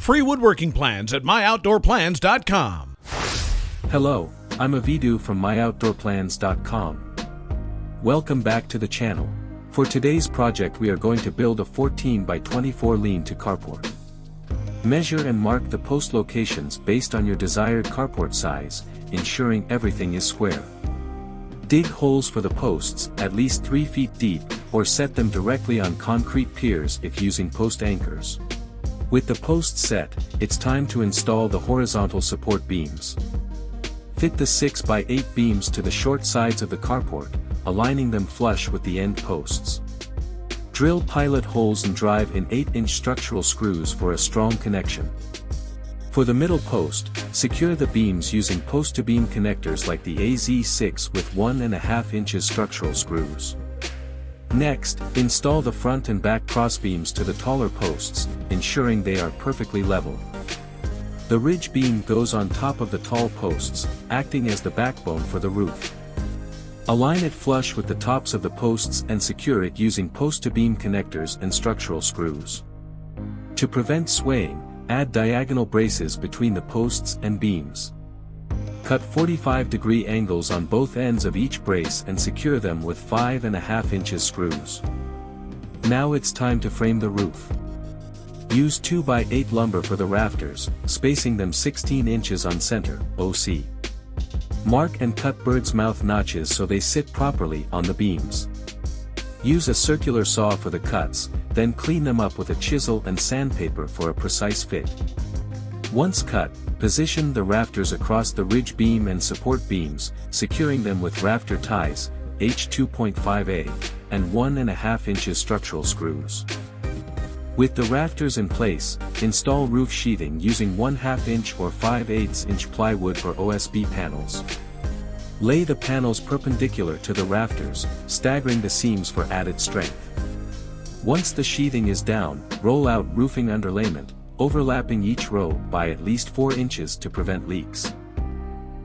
Free woodworking plans at myoutdoorplans.com. Hello, I'm Avidu from myoutdoorplans.com. Welcome back to the channel. For today's project we are going to build a 14 by 24 lean-to carport. Measure and mark the post locations based on your desired carport size, ensuring everything is square. Dig holes for the posts at least 3 feet deep, or set them directly on concrete piers if using post anchors. With the posts set, it's time to install the horizontal support beams. Fit the 6 by 8 beams to the short sides of the carport, aligning them flush with the end posts. Drill pilot holes and drive in 8-inch structural screws for a strong connection. For the middle post, secure the beams using post-to-beam connectors like the AZ6 with 1.5 inches structural screws. Next, install the front and back crossbeams to the taller posts, ensuring they are perfectly level. The ridge beam goes on top of the tall posts, acting as the backbone for the roof. Align it flush with the tops of the posts and secure it using post-to-beam connectors and structural screws. To prevent swaying, add diagonal braces between the posts and beams. Cut 45-degree angles on both ends of each brace and secure them with 5.5 inches screws. Now it's time to frame the roof. Use 2 by 8 lumber for the rafters, spacing them 16 inches on center, OC. Mark and cut birdsmouth notches so they sit properly on the beams. Use a circular saw for the cuts, then clean them up with a chisel and sandpaper for a precise fit. Once cut, position the rafters across the ridge beam and support beams, securing them with rafter ties, H2.5A, and 1.5 inches structural screws. With the rafters in place, install roof sheathing using 1/2 inch or 5/8 inch plywood or OSB panels. Lay the panels perpendicular to the rafters, staggering the seams for added strength. Once the sheathing is down, roll out roofing underlayment, overlapping each row by at least 4 inches to prevent leaks.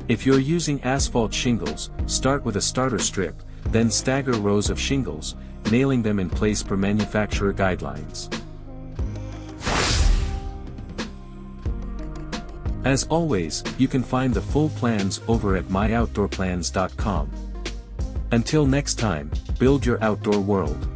If you're using asphalt shingles, start with a starter strip, then stagger rows of shingles, nailing them in place per manufacturer guidelines. As always, you can find the full plans over at myoutdoorplans.com. Until next time, build your outdoor world.